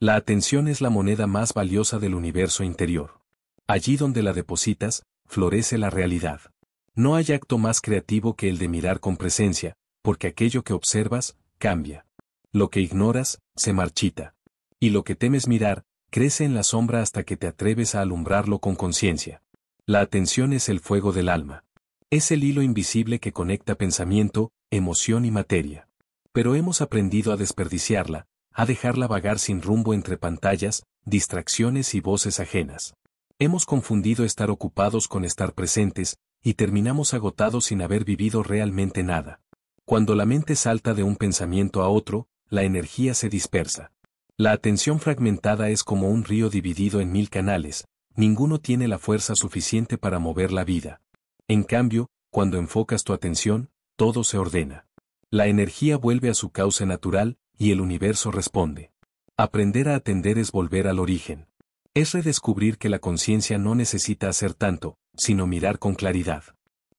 La atención es la moneda más valiosa del universo interior. Allí donde la depositas, florece la realidad. No hay acto más creativo que el de mirar con presencia, porque aquello que observas, cambia. Lo que ignoras, se marchita. Y lo que temes mirar, crece en la sombra hasta que te atreves a alumbrarlo con conciencia. La atención es el fuego del alma. Es el hilo invisible que conecta pensamiento, emoción y materia. Pero hemos aprendido a desperdiciarla, a dejarla vagar sin rumbo entre pantallas, distracciones y voces ajenas. Hemos confundido estar ocupados con estar presentes, y terminamos agotados sin haber vivido realmente nada. Cuando la mente salta de un pensamiento a otro, la energía se dispersa. La atención fragmentada es como un río dividido en 1000 canales, ninguno tiene la fuerza suficiente para mover la vida. En cambio, cuando enfocas tu atención, todo se ordena. La energía vuelve a su cauce natural, y el universo responde. Aprender a atender es volver al origen. Es redescubrir que la conciencia no necesita hacer tanto, sino mirar con claridad.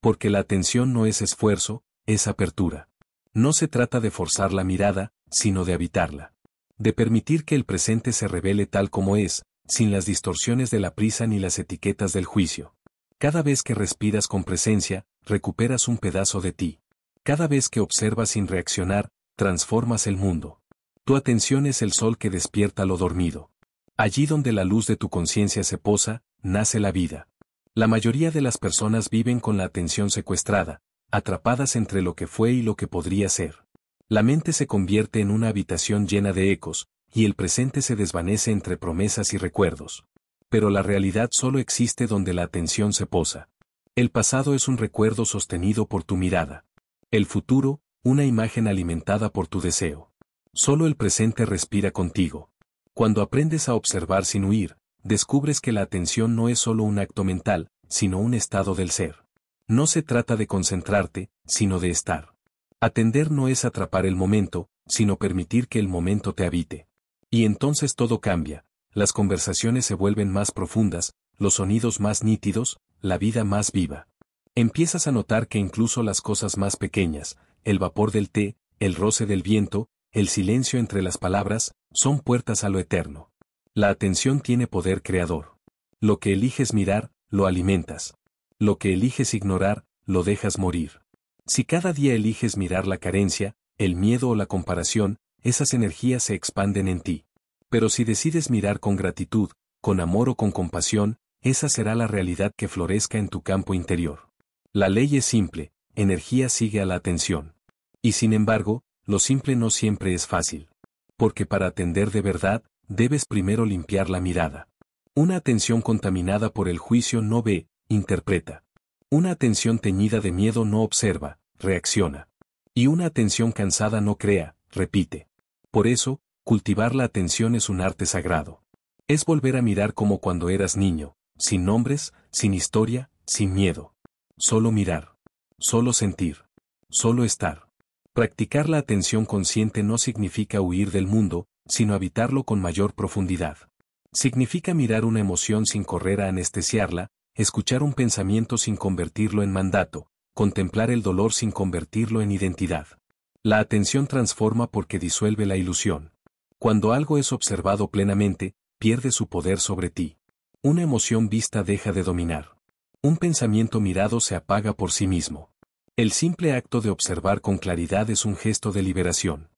Porque la atención no es esfuerzo, es apertura. No se trata de forzar la mirada, sino de habitarla. De permitir que el presente se revele tal como es, sin las distorsiones de la prisa ni las etiquetas del juicio. Cada vez que respiras con presencia, recuperas un pedazo de ti. Cada vez que observas sin reaccionar, transformas el mundo. Tu atención es el sol que despierta lo dormido. Allí donde la luz de tu conciencia se posa, nace la vida. La mayoría de las personas viven con la atención secuestrada, atrapadas entre lo que fue y lo que podría ser. La mente se convierte en una habitación llena de ecos, y el presente se desvanece entre promesas y recuerdos. Pero la realidad solo existe donde la atención se posa. El pasado es un recuerdo sostenido por tu mirada. El futuro, una imagen alimentada por tu deseo. Solo el presente respira contigo. Cuando aprendes a observar sin huir, descubres que la atención no es solo un acto mental, sino un estado del ser. No se trata de concentrarte, sino de estar. Atender no es atrapar el momento, sino permitir que el momento te habite. Y entonces todo cambia, las conversaciones se vuelven más profundas, los sonidos más nítidos, la vida más viva. Empiezas a notar que incluso las cosas más pequeñas, el vapor del té, el roce del viento, el silencio entre las palabras, son puertas a lo eterno. La atención tiene poder creador. Lo que eliges mirar, lo alimentas. Lo que eliges ignorar, lo dejas morir. Si cada día eliges mirar la carencia, el miedo o la comparación, esas energías se expanden en ti. Pero si decides mirar con gratitud, con amor o con compasión, esa será la realidad que florezca en tu campo interior. La ley es simple, energía sigue a la atención. Y sin embargo, lo simple no siempre es fácil. Porque para atender de verdad, debes primero limpiar la mirada. Una atención contaminada por el juicio no ve, interpreta. Una atención teñida de miedo no observa, reacciona. Y una atención cansada no crea, repite. Por eso, cultivar la atención es un arte sagrado. Es volver a mirar como cuando eras niño, sin nombres, sin historia, sin miedo. Solo mirar. Solo sentir. Solo estar. Practicar la atención consciente no significa huir del mundo, sino habitarlo con mayor profundidad. Significa mirar una emoción sin correr a anestesiarla, escuchar un pensamiento sin convertirlo en mandato, contemplar el dolor sin convertirlo en identidad. La atención transforma porque disuelve la ilusión. Cuando algo es observado plenamente, pierde su poder sobre ti. Una emoción vista deja de dominar. Un pensamiento mirado se apaga por sí mismo. El simple acto de observar con claridad es un gesto de liberación.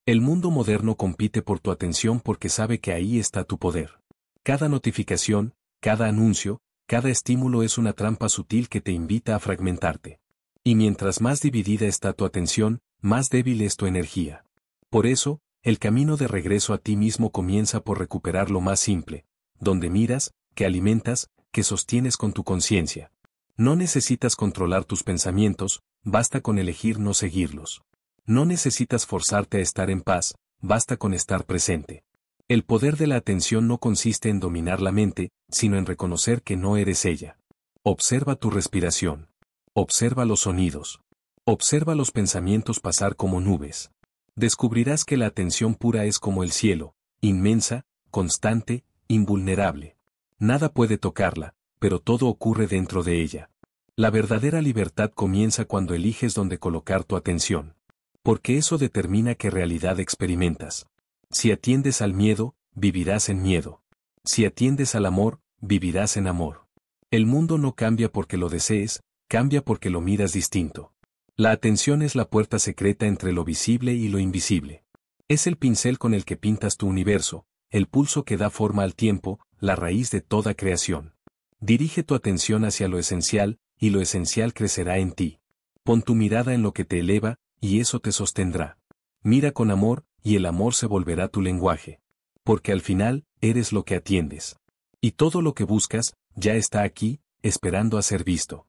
El mundo moderno compite por tu atención porque sabe que ahí está tu poder. Cada notificación, cada anuncio, cada estímulo es una trampa sutil que te invita a fragmentarte. Y mientras más dividida está tu atención, más débil es tu energía. Por eso, el camino de regreso a ti mismo comienza por recuperar lo más simple, donde miras, que alimentas, que sostienes con tu conciencia. No necesitas controlar tus pensamientos, basta con elegir no seguirlos. No necesitas forzarte a estar en paz, basta con estar presente. El poder de la atención no consiste en dominar la mente, sino en reconocer que no eres ella. Observa tu respiración. Observa los sonidos. Observa los pensamientos pasar como nubes. Descubrirás que la atención pura es como el cielo, inmensa, constante, invulnerable. Nada puede tocarla, pero todo ocurre dentro de ella. La verdadera libertad comienza cuando eliges dónde colocar tu atención. Porque eso determina qué realidad experimentas. Si atiendes al miedo, vivirás en miedo. Si atiendes al amor, vivirás en amor. El mundo no cambia porque lo desees, cambia porque lo miras distinto. La atención es la puerta secreta entre lo visible y lo invisible. Es el pincel con el que pintas tu universo, el pulso que da forma al tiempo, la raíz de toda creación. Dirige tu atención hacia lo esencial, y lo esencial crecerá en ti. Pon tu mirada en lo que te eleva, y eso te sostendrá. Mira con amor, y el amor se volverá tu lenguaje. Porque al final, eres lo que atiendes. Y todo lo que buscas, ya está aquí, esperando a ser visto.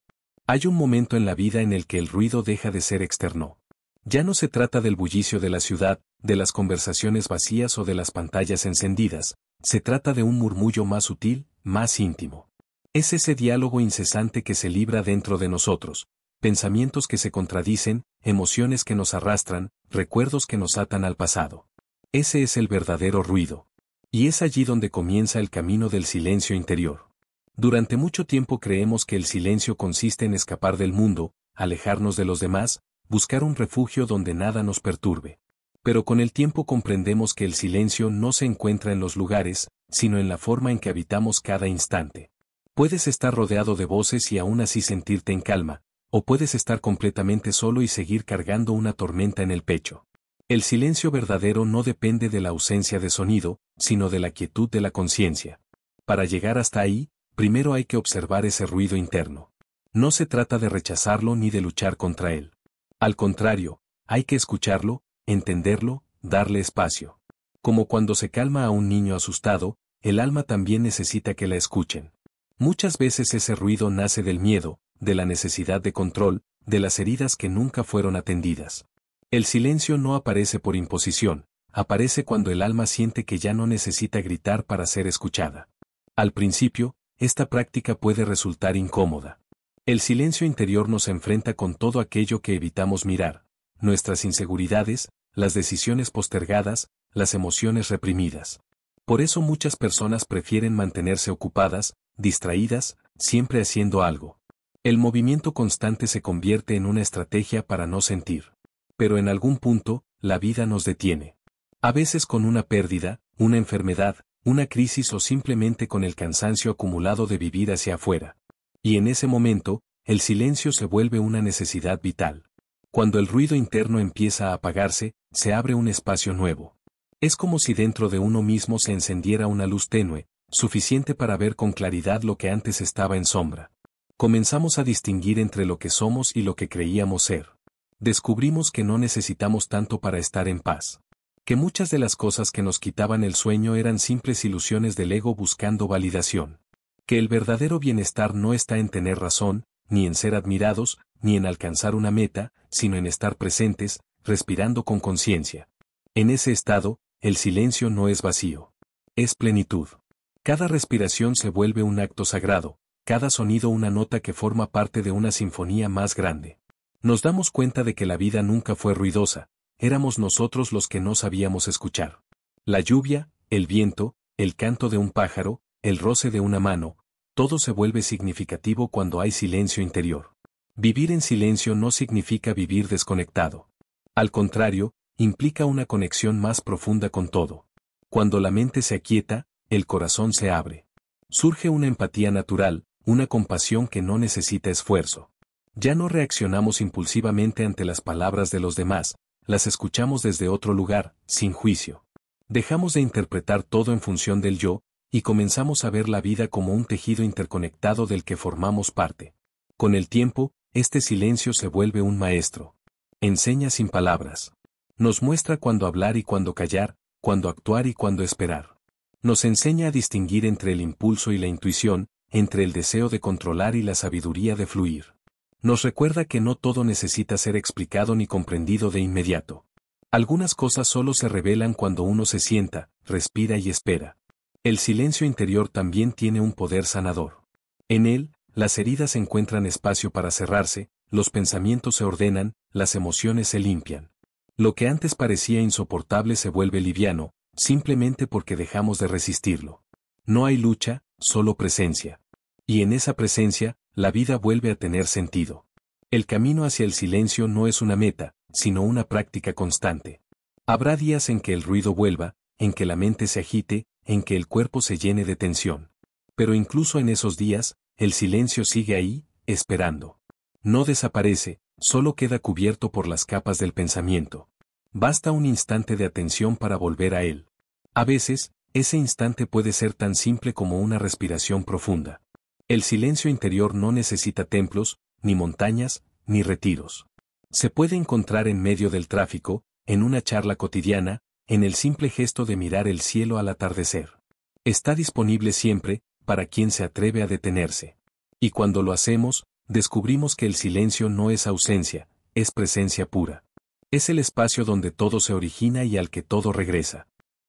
Hay un momento en la vida en el que el ruido deja de ser externo. Ya no se trata del bullicio de la ciudad, de las conversaciones vacías o de las pantallas encendidas, se trata de un murmullo más sutil, más íntimo. Es ese diálogo incesante que se libra dentro de nosotros, pensamientos que se contradicen, emociones que nos arrastran, recuerdos que nos atan al pasado. Ese es el verdadero ruido. Y es allí donde comienza el camino del silencio interior. Durante mucho tiempo creemos que el silencio consiste en escapar del mundo, alejarnos de los demás, buscar un refugio donde nada nos perturbe. Pero con el tiempo comprendemos que el silencio no se encuentra en los lugares, sino en la forma en que habitamos cada instante. Puedes estar rodeado de voces y aún así sentirte en calma, o puedes estar completamente solo y seguir cargando una tormenta en el pecho. El silencio verdadero no depende de la ausencia de sonido, sino de la quietud de la conciencia. Para llegar hasta ahí, primero hay que observar ese ruido interno. No se trata de rechazarlo ni de luchar contra él. Al contrario, hay que escucharlo, entenderlo, darle espacio. Como cuando se calma a un niño asustado, el alma también necesita que la escuchen. Muchas veces ese ruido nace del miedo, de la necesidad de control, de las heridas que nunca fueron atendidas. El silencio no aparece por imposición, aparece cuando el alma siente que ya no necesita gritar para ser escuchada. Al principio, esta práctica puede resultar incómoda. El silencio interior nos enfrenta con todo aquello que evitamos mirar, nuestras inseguridades, las decisiones postergadas, las emociones reprimidas. Por eso muchas personas prefieren mantenerse ocupadas, distraídas, siempre haciendo algo. El movimiento constante se convierte en una estrategia para no sentir. Pero en algún punto, la vida nos detiene. A veces con una pérdida, una enfermedad, una crisis o simplemente con el cansancio acumulado de vivir hacia afuera. Y en ese momento, el silencio se vuelve una necesidad vital. Cuando el ruido interno empieza a apagarse, se abre un espacio nuevo. Es como si dentro de uno mismo se encendiera una luz tenue, suficiente para ver con claridad lo que antes estaba en sombra. Comenzamos a distinguir entre lo que somos y lo que creíamos ser. Descubrimos que no necesitamos tanto para estar en paz. Que muchas de las cosas que nos quitaban el sueño eran simples ilusiones del ego buscando validación. Que el verdadero bienestar no está en tener razón, ni en ser admirados, ni en alcanzar una meta, sino en estar presentes, respirando con conciencia. En ese estado, el silencio no es vacío. Es plenitud. Cada respiración se vuelve un acto sagrado, cada sonido una nota que forma parte de una sinfonía más grande. Nos damos cuenta de que la vida nunca fue ruidosa, éramos nosotros los que no sabíamos escuchar. La lluvia, el viento, el canto de un pájaro, el roce de una mano, todo se vuelve significativo cuando hay silencio interior. Vivir en silencio no significa vivir desconectado. Al contrario, implica una conexión más profunda con todo. Cuando la mente se aquieta, el corazón se abre. Surge una empatía natural, una compasión que no necesita esfuerzo. Ya no reaccionamos impulsivamente ante las palabras de los demás, las escuchamos desde otro lugar, sin juicio. Dejamos de interpretar todo en función del yo, y comenzamos a ver la vida como un tejido interconectado del que formamos parte. Con el tiempo, este silencio se vuelve un maestro. Enseña sin palabras. Nos muestra cuándo hablar y cuándo callar, cuándo actuar y cuándo esperar. Nos enseña a distinguir entre el impulso y la intuición, entre el deseo de controlar y la sabiduría de fluir. Nos recuerda que no todo necesita ser explicado ni comprendido de inmediato. Algunas cosas solo se revelan cuando uno se sienta, respira y espera. El silencio interior también tiene un poder sanador. En él, las heridas encuentran espacio para cerrarse, los pensamientos se ordenan, las emociones se limpian. Lo que antes parecía insoportable se vuelve liviano, simplemente porque dejamos de resistirlo. No hay lucha, solo presencia. Y en esa presencia, la vida vuelve a tener sentido. El camino hacia el silencio no es una meta, sino una práctica constante. Habrá días en que el ruido vuelva, en que la mente se agite, en que el cuerpo se llene de tensión. Pero incluso en esos días, el silencio sigue ahí, esperando. No desaparece, solo queda cubierto por las capas del pensamiento. Basta un instante de atención para volver a él. A veces, ese instante puede ser tan simple como una respiración profunda. El silencio interior no necesita templos, ni montañas, ni retiros. Se puede encontrar en medio del tráfico, en una charla cotidiana, en el simple gesto de mirar el cielo al atardecer. Está disponible siempre, para quien se atreve a detenerse. Y cuando lo hacemos, descubrimos que el silencio no es ausencia, es presencia pura. Es el espacio donde todo se origina y al que todo regresa.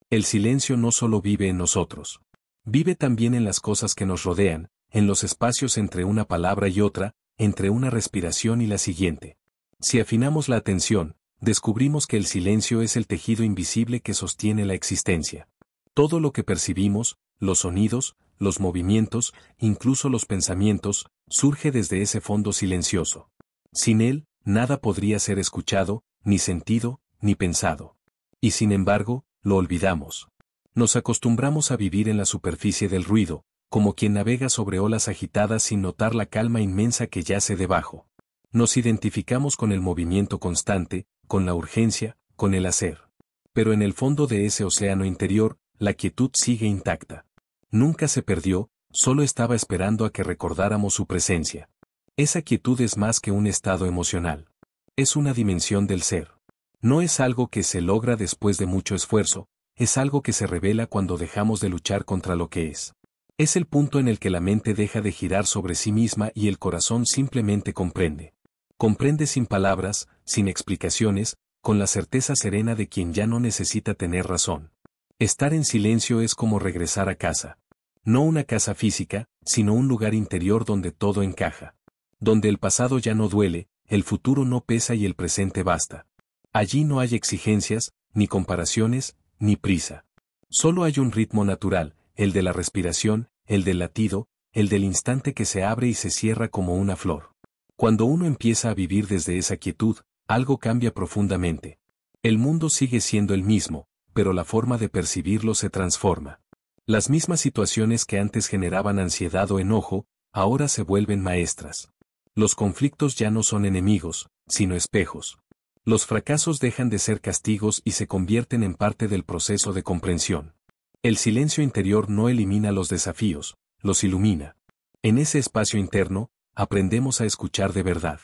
El silencio no solo vive en nosotros. Vive también en las cosas que nos rodean, en los espacios entre una palabra y otra, entre una respiración y la siguiente. Si afinamos la atención, descubrimos que el silencio es el tejido invisible que sostiene la existencia. Todo lo que percibimos, los sonidos, los movimientos, incluso los pensamientos, surge desde ese fondo silencioso. Sin él, nada podría ser escuchado, ni sentido, ni pensado. Y sin embargo, lo olvidamos. Nos acostumbramos a vivir en la superficie del ruido, como quien navega sobre olas agitadas sin notar la calma inmensa que yace debajo. Nos identificamos con el movimiento constante, con la urgencia, con el hacer. Pero en el fondo de ese océano interior, la quietud sigue intacta. Nunca se perdió, solo estaba esperando a que recordáramos su presencia. Esa quietud es más que un estado emocional. Es una dimensión del ser. No es algo que se logra después de mucho esfuerzo, es algo que se revela cuando dejamos de luchar contra lo que es. Es el punto en el que la mente deja de girar sobre sí misma y el corazón simplemente comprende. Comprende sin palabras, sin explicaciones, con la certeza serena de quien ya no necesita tener razón. Estar en silencio es como regresar a casa. No una casa física, sino un lugar interior donde todo encaja. Donde el pasado ya no duele, el futuro no pesa y el presente basta. Allí no hay exigencias, ni comparaciones, ni prisa. Solo hay un ritmo natural, el de la respiración, el del latido, el del instante que se abre y se cierra como una flor. Cuando uno empieza a vivir desde esa quietud, algo cambia profundamente. El mundo sigue siendo el mismo, pero la forma de percibirlo se transforma. Las mismas situaciones que antes generaban ansiedad o enojo, ahora se vuelven maestras. Los conflictos ya no son enemigos, sino espejos. Los fracasos dejan de ser castigos y se convierten en parte del proceso de comprensión. El silencio interior no elimina los desafíos, los ilumina. En ese espacio interno, aprendemos a escuchar de verdad.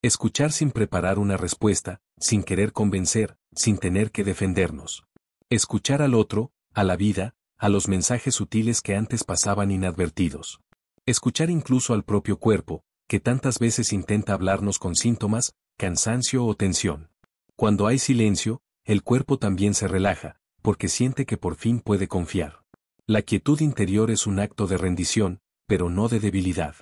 Escuchar sin preparar una respuesta, sin querer convencer, sin tener que defendernos. Escuchar al otro, a la vida, a los mensajes sutiles que antes pasaban inadvertidos. Escuchar incluso al propio cuerpo, que tantas veces intenta hablarnos con síntomas, cansancio o tensión. Cuando hay silencio, el cuerpo también se relaja, porque siente que por fin puede confiar. La quietud interior es un acto de rendición, pero no de debilidad.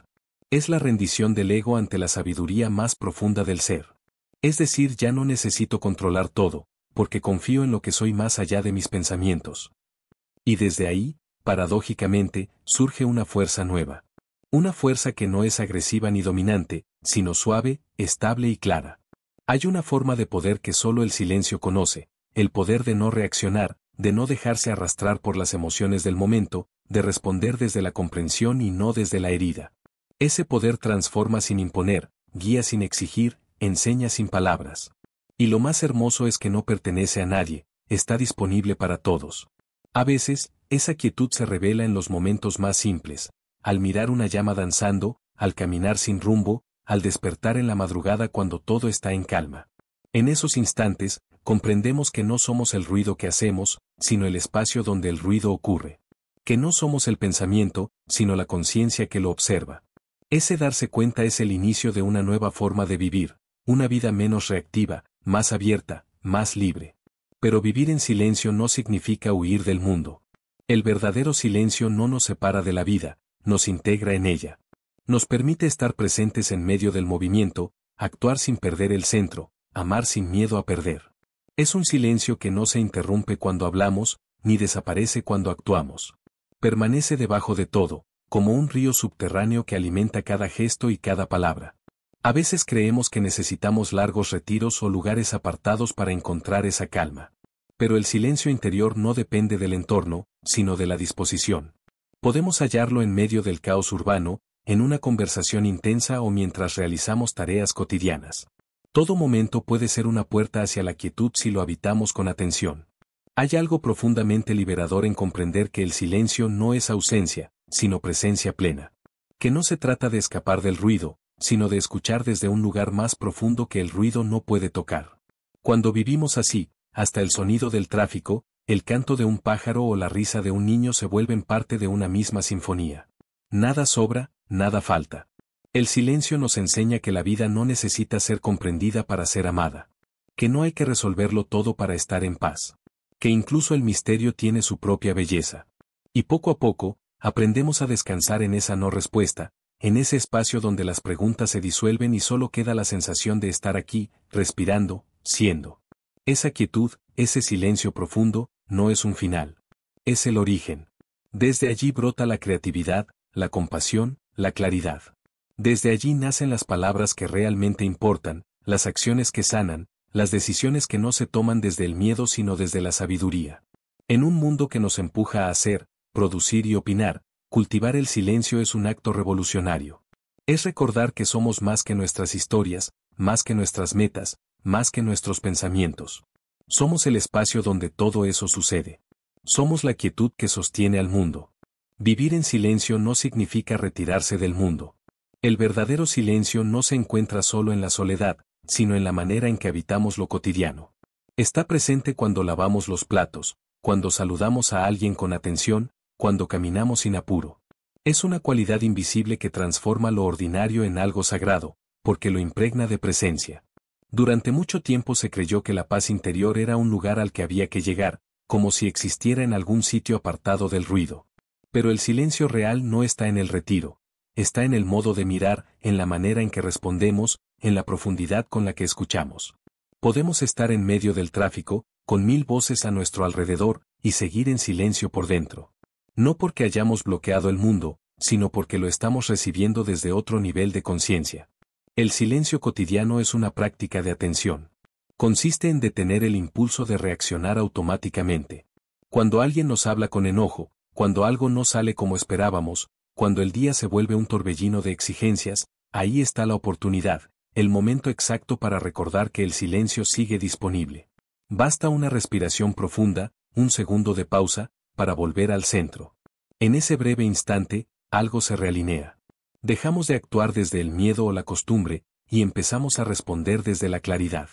Es la rendición del ego ante la sabiduría más profunda del ser. Es decir, ya no necesito controlar todo, porque confío en lo que soy más allá de mis pensamientos. Y desde ahí, paradójicamente, surge una fuerza nueva. Una fuerza que no es agresiva ni dominante, sino suave, estable y clara. Hay una forma de poder que solo el silencio conoce, el poder de no reaccionar, de no dejarse arrastrar por las emociones del momento, de responder desde la comprensión y no desde la herida. Ese poder transforma sin imponer, guía sin exigir, enseña sin palabras. Y lo más hermoso es que no pertenece a nadie, está disponible para todos. A veces, esa quietud se revela en los momentos más simples, al mirar una llama danzando, al caminar sin rumbo, al despertar en la madrugada cuando todo está en calma. En esos instantes, comprendemos que no somos el ruido que hacemos, sino el espacio donde el ruido ocurre. Que no somos el pensamiento, sino la conciencia que lo observa. Ese darse cuenta es el inicio de una nueva forma de vivir, una vida menos reactiva, más abierta, más libre. Pero vivir en silencio no significa huir del mundo. El verdadero silencio no nos separa de la vida, nos integra en ella. Nos permite estar presentes en medio del movimiento, actuar sin perder el centro, amar sin miedo a perder. Es un silencio que no se interrumpe cuando hablamos, ni desaparece cuando actuamos. Permanece debajo de todo, como un río subterráneo que alimenta cada gesto y cada palabra. A veces creemos que necesitamos largos retiros o lugares apartados para encontrar esa calma. Pero el silencio interior no depende del entorno, sino de la disposición. Podemos hallarlo en medio del caos urbano, en una conversación intensa o mientras realizamos tareas cotidianas. Todo momento puede ser una puerta hacia la quietud si lo habitamos con atención. Hay algo profundamente liberador en comprender que el silencio no es ausencia, sino presencia plena. Que no se trata de escapar del ruido, sino de escuchar desde un lugar más profundo que el ruido no puede tocar. Cuando vivimos así, hasta el sonido del tráfico, el canto de un pájaro o la risa de un niño se vuelven parte de una misma sinfonía. Nada sobra, nada falta. El silencio nos enseña que la vida no necesita ser comprendida para ser amada. Que no hay que resolverlo todo para estar en paz. Que incluso el misterio tiene su propia belleza. Y poco a poco, aprendemos a descansar en esa no respuesta, en ese espacio donde las preguntas se disuelven y solo queda la sensación de estar aquí, respirando, siendo. Esa quietud, ese silencio profundo, no es un final. Es el origen. Desde allí brota la creatividad, la compasión, la claridad. Desde allí nacen las palabras que realmente importan, las acciones que sanan, las decisiones que no se toman desde el miedo sino desde la sabiduría. En un mundo que nos empuja a hacer, producir y opinar, cultivar el silencio es un acto revolucionario. Es recordar que somos más que nuestras historias, más que nuestras metas, más que nuestros pensamientos. Somos el espacio donde todo eso sucede. Somos la quietud que sostiene al mundo. Vivir en silencio no significa retirarse del mundo. El verdadero silencio no se encuentra solo en la soledad, sino en la manera en que habitamos lo cotidiano. Está presente cuando lavamos los platos, cuando saludamos a alguien con atención, cuando caminamos sin apuro. Es una cualidad invisible que transforma lo ordinario en algo sagrado, porque lo impregna de presencia. Durante mucho tiempo se creyó que la paz interior era un lugar al que había que llegar, como si existiera en algún sitio apartado del ruido. Pero el silencio real no está en el retiro. Está en el modo de mirar, en la manera en que respondemos, en la profundidad con la que escuchamos. Podemos estar en medio del tráfico, con 1000 voces a nuestro alrededor, y seguir en silencio por dentro. No porque hayamos bloqueado el mundo, sino porque lo estamos recibiendo desde otro nivel de conciencia. El silencio cotidiano es una práctica de atención. Consiste en detener el impulso de reaccionar automáticamente. Cuando alguien nos habla con enojo, cuando algo no sale como esperábamos, cuando el día se vuelve un torbellino de exigencias, ahí está la oportunidad, el momento exacto para recordar que el silencio sigue disponible. Basta una respiración profunda, un segundo de pausa, para volver al centro. En ese breve instante, algo se realinea. Dejamos de actuar desde el miedo o la costumbre, y empezamos a responder desde la claridad.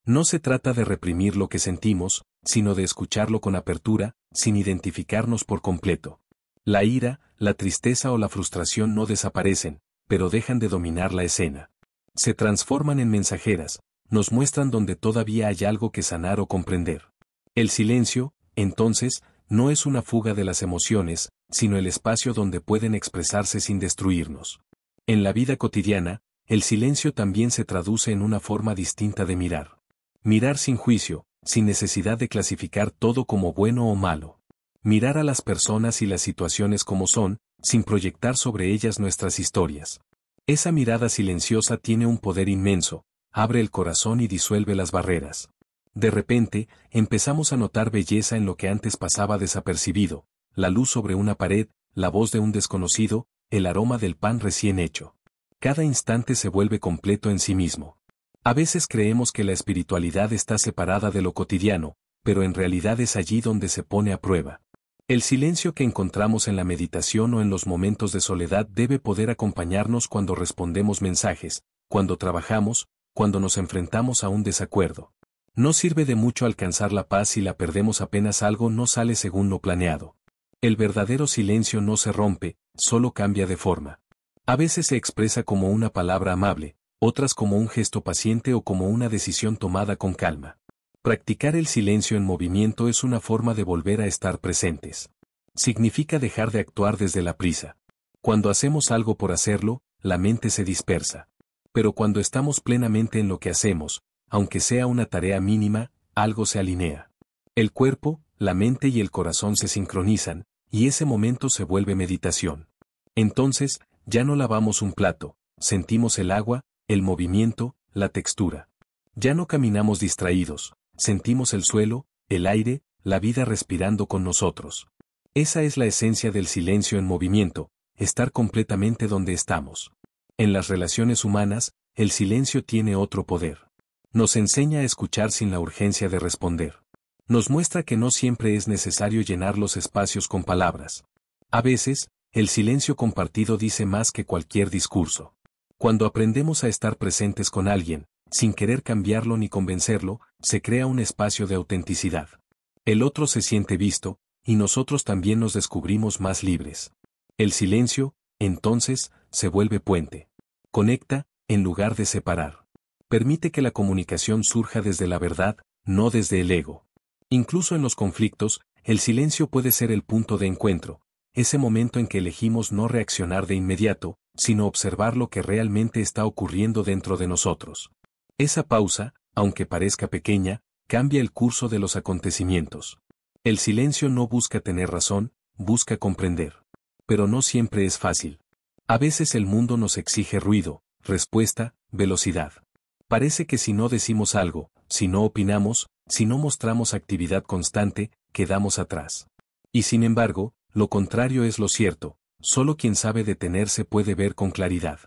No se trata de reprimir lo que sentimos, sino de escucharlo con apertura, sin identificarnos por completo. La ira, la tristeza o la frustración no desaparecen, pero dejan de dominar la escena. Se transforman en mensajeras, nos muestran donde todavía hay algo que sanar o comprender. El silencio, entonces, no es una fuga de las emociones, sino el espacio donde pueden expresarse sin destruirnos. En la vida cotidiana, el silencio también se traduce en una forma distinta de mirar. Mirar sin juicio, sin necesidad de clasificar todo como bueno o malo. Mirar a las personas y las situaciones como son, sin proyectar sobre ellas nuestras historias. Esa mirada silenciosa tiene un poder inmenso, abre el corazón y disuelve las barreras. De repente, empezamos a notar belleza en lo que antes pasaba desapercibido, la luz sobre una pared, la voz de un desconocido, el aroma del pan recién hecho. Cada instante se vuelve completo en sí mismo. A veces creemos que la espiritualidad está separada de lo cotidiano, pero en realidad es allí donde se pone a prueba. El silencio que encontramos en la meditación o en los momentos de soledad debe poder acompañarnos cuando respondemos mensajes, cuando trabajamos, cuando nos enfrentamos a un desacuerdo. No sirve de mucho alcanzar la paz si la perdemos apenas algo no sale según lo planeado. El verdadero silencio no se rompe, solo cambia de forma. A veces se expresa como una palabra amable, otras como un gesto paciente o como una decisión tomada con calma. Practicar el silencio en movimiento es una forma de volver a estar presentes. Significa dejar de actuar desde la prisa. Cuando hacemos algo por hacerlo, la mente se dispersa. Pero cuando estamos plenamente en lo que hacemos, aunque sea una tarea mínima, algo se alinea. El cuerpo, la mente y el corazón se sincronizan, y ese momento se vuelve meditación. Entonces, ya no lavamos un plato, sentimos el agua, el movimiento, la textura. Ya no caminamos distraídos, sentimos el suelo, el aire, la vida respirando con nosotros. Esa es la esencia del silencio en movimiento, estar completamente donde estamos. En las relaciones humanas, el silencio tiene otro poder. Nos enseña a escuchar sin la urgencia de responder. Nos muestra que no siempre es necesario llenar los espacios con palabras. A veces, el silencio compartido dice más que cualquier discurso. Cuando aprendemos a estar presentes con alguien, sin querer cambiarlo ni convencerlo, se crea un espacio de autenticidad. El otro se siente visto, y nosotros también nos descubrimos más libres. El silencio, entonces, se vuelve puente. Conecta, en lugar de separar. Permite que la comunicación surja desde la verdad, no desde el ego. Incluso en los conflictos, el silencio puede ser el punto de encuentro, ese momento en que elegimos no reaccionar de inmediato, sino observar lo que realmente está ocurriendo dentro de nosotros. Esa pausa, aunque parezca pequeña, cambia el curso de los acontecimientos. El silencio no busca tener razón, busca comprender. Pero no siempre es fácil. A veces el mundo nos exige ruido, respuesta, velocidad. Parece que si no decimos algo, si no opinamos, si no mostramos actividad constante, quedamos atrás. Y sin embargo, lo contrario es lo cierto, solo quien sabe detenerse puede ver con claridad.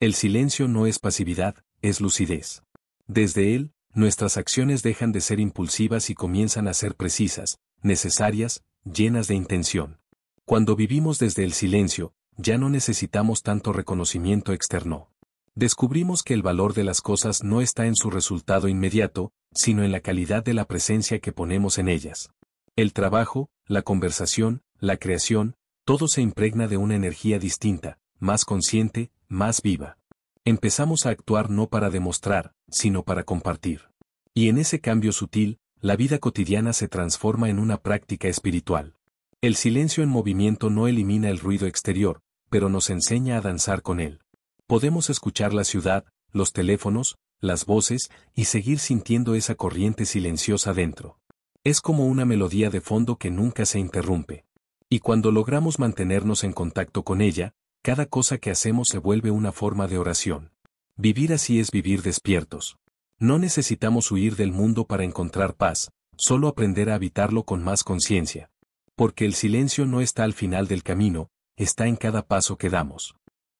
El silencio no es pasividad, es lucidez. Desde él, nuestras acciones dejan de ser impulsivas y comienzan a ser precisas, necesarias, llenas de intención. Cuando vivimos desde el silencio, ya no necesitamos tanto reconocimiento externo. Descubrimos que el valor de las cosas no está en su resultado inmediato, sino en la calidad de la presencia que ponemos en ellas. El trabajo, la conversación, la creación, todo se impregna de una energía distinta, más consciente, más viva. Empezamos a actuar no para demostrar, sino para compartir. Y en ese cambio sutil, la vida cotidiana se transforma en una práctica espiritual. El silencio en movimiento no elimina el ruido exterior, pero nos enseña a danzar con él. Podemos escuchar la ciudad, los teléfonos, las voces, y seguir sintiendo esa corriente silenciosa dentro. Es como una melodía de fondo que nunca se interrumpe. Y cuando logramos mantenernos en contacto con ella, cada cosa que hacemos se vuelve una forma de oración. Vivir así es vivir despiertos. No necesitamos huir del mundo para encontrar paz, solo aprender a habitarlo con más conciencia. Porque el silencio no está al final del camino, está en cada paso que damos.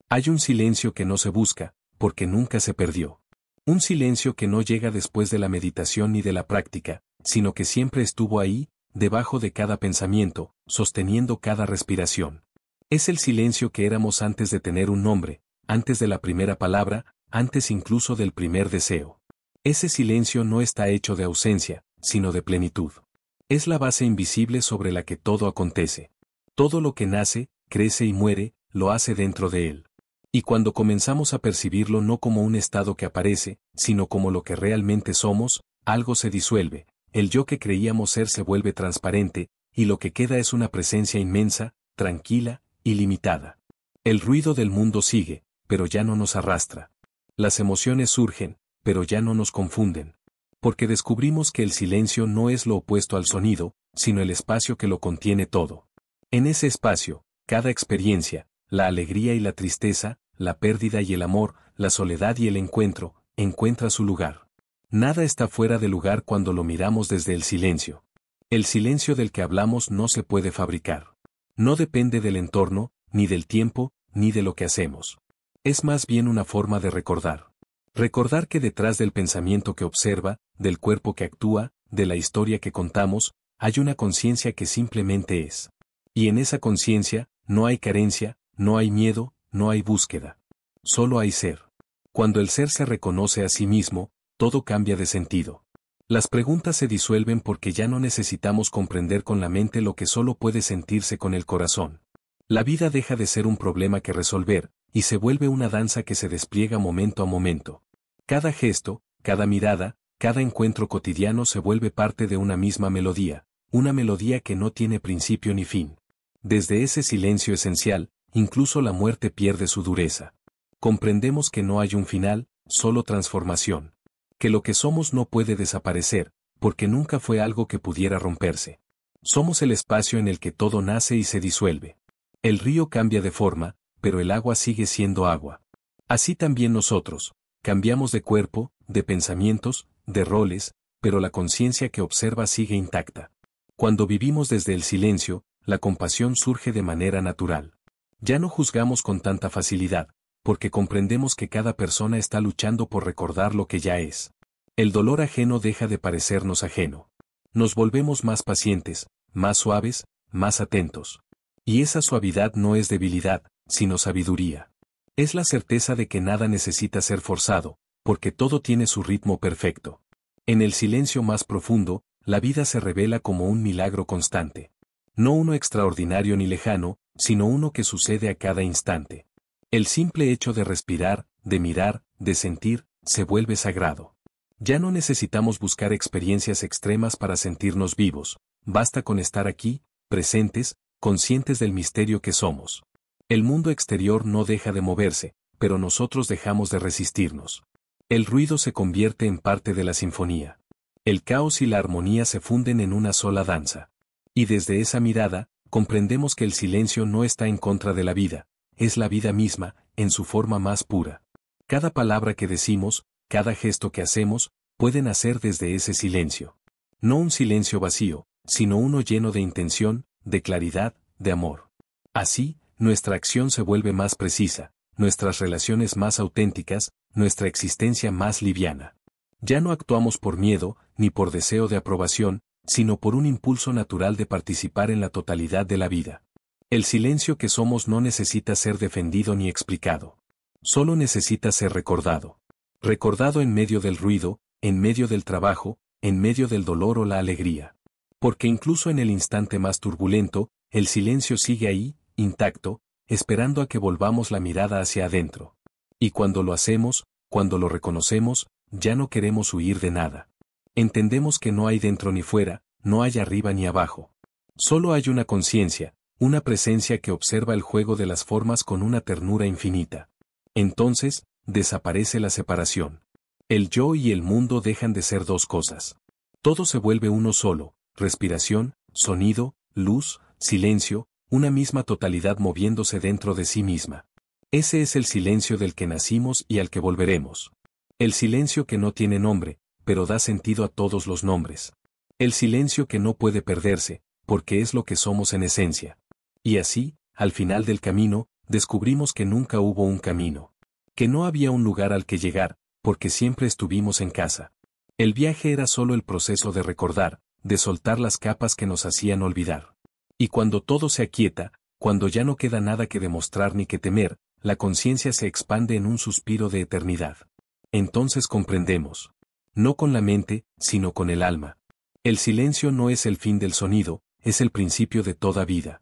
Hay un silencio que no se busca, porque nunca se perdió. Un silencio que no llega después de la meditación ni de la práctica, sino que siempre estuvo ahí, debajo de cada pensamiento, sosteniendo cada respiración. Es el silencio que éramos antes de tener un nombre, antes de la primera palabra, antes incluso del primer deseo. Ese silencio no está hecho de ausencia, sino de plenitud. Es la base invisible sobre la que todo acontece. Todo lo que nace, crece y muere, lo hace dentro de él. Y cuando comenzamos a percibirlo no como un estado que aparece, sino como lo que realmente somos, algo se disuelve, el yo que creíamos ser se vuelve transparente, y lo que queda es una presencia inmensa, tranquila, ilimitada. El ruido del mundo sigue, pero ya no nos arrastra. Las emociones surgen, pero ya no nos confunden. Porque descubrimos que el silencio no es lo opuesto al sonido, sino el espacio que lo contiene todo. En ese espacio, cada experiencia, la alegría y la tristeza, la pérdida y el amor, la soledad y el encuentro, encuentra su lugar. Nada está fuera de lugar cuando lo miramos desde el silencio. El silencio del que hablamos no se puede fabricar. No depende del entorno, ni del tiempo, ni de lo que hacemos. Es más bien una forma de recordar. Recordar que detrás del pensamiento que observa, del cuerpo que actúa, de la historia que contamos, hay una conciencia que simplemente es. Y en esa conciencia, no hay carencia, no hay miedo, no hay búsqueda. Solo hay ser. Cuando el ser se reconoce a sí mismo, todo cambia de sentido. Las preguntas se disuelven porque ya no necesitamos comprender con la mente lo que solo puede sentirse con el corazón. La vida deja de ser un problema que resolver, y se vuelve una danza que se despliega momento a momento. Cada gesto, cada mirada, cada encuentro cotidiano se vuelve parte de una misma melodía, una melodía que no tiene principio ni fin. Desde ese silencio esencial, incluso la muerte pierde su dureza. Comprendemos que no hay un final, solo transformación. Que lo que somos no puede desaparecer, porque nunca fue algo que pudiera romperse. Somos el espacio en el que todo nace y se disuelve. El río cambia de forma, pero el agua sigue siendo agua. Así también nosotros, cambiamos de cuerpo, de pensamientos, de roles, pero la conciencia que observa sigue intacta. Cuando vivimos desde el silencio, la compasión surge de manera natural. Ya no juzgamos con tanta facilidad, porque comprendemos que cada persona está luchando por recordar lo que ya es. El dolor ajeno deja de parecernos ajeno. Nos volvemos más pacientes, más suaves, más atentos. Y esa suavidad no es debilidad, sino sabiduría. Es la certeza de que nada necesita ser forzado, porque todo tiene su ritmo perfecto. En el silencio más profundo, la vida se revela como un milagro constante. No uno extraordinario ni lejano, sino uno que sucede a cada instante. El simple hecho de respirar, de mirar, de sentir, se vuelve sagrado. Ya no necesitamos buscar experiencias extremas para sentirnos vivos, basta con estar aquí, presentes, conscientes del misterio que somos. El mundo exterior no deja de moverse, pero nosotros dejamos de resistirnos. El ruido se convierte en parte de la sinfonía. El caos y la armonía se funden en una sola danza. Y desde esa mirada, comprendemos que el silencio no está en contra de la vida, es la vida misma, en su forma más pura. Cada palabra que decimos, cada gesto que hacemos, puede nacer desde ese silencio. No un silencio vacío, sino uno lleno de intención, de claridad, de amor. Así, nuestra acción se vuelve más precisa, nuestras relaciones más auténticas, nuestra existencia más liviana. Ya no actuamos por miedo, ni por deseo de aprobación, sino por un impulso natural de participar en la totalidad de la vida. El silencio que somos no necesita ser defendido ni explicado. Solo necesita ser recordado. Recordado en medio del ruido, en medio del trabajo, en medio del dolor o la alegría. Porque incluso en el instante más turbulento, el silencio sigue ahí, intacto, esperando a que volvamos la mirada hacia adentro. Y cuando lo hacemos, cuando lo reconocemos, ya no queremos huir de nada. Entendemos que no hay dentro ni fuera, no hay arriba ni abajo. Solo hay una conciencia, una presencia que observa el juego de las formas con una ternura infinita. Entonces, desaparece la separación. El yo y el mundo dejan de ser dos cosas. Todo se vuelve uno solo, respiración, sonido, luz, silencio, una misma totalidad moviéndose dentro de sí misma. Ese es el silencio del que nacimos y al que volveremos. El silencio que no tiene nombre, pero da sentido a todos los nombres. El silencio que no puede perderse, porque es lo que somos en esencia. Y así, al final del camino, descubrimos que nunca hubo un camino. Que no había un lugar al que llegar, porque siempre estuvimos en casa. El viaje era solo el proceso de recordar, de soltar las capas que nos hacían olvidar. Y cuando todo se aquieta, cuando ya no queda nada que demostrar ni que temer, la conciencia se expande en un suspiro de eternidad. Entonces comprendemos. No con la mente, sino con el alma. El silencio no es el fin del sonido, es el principio de toda vida.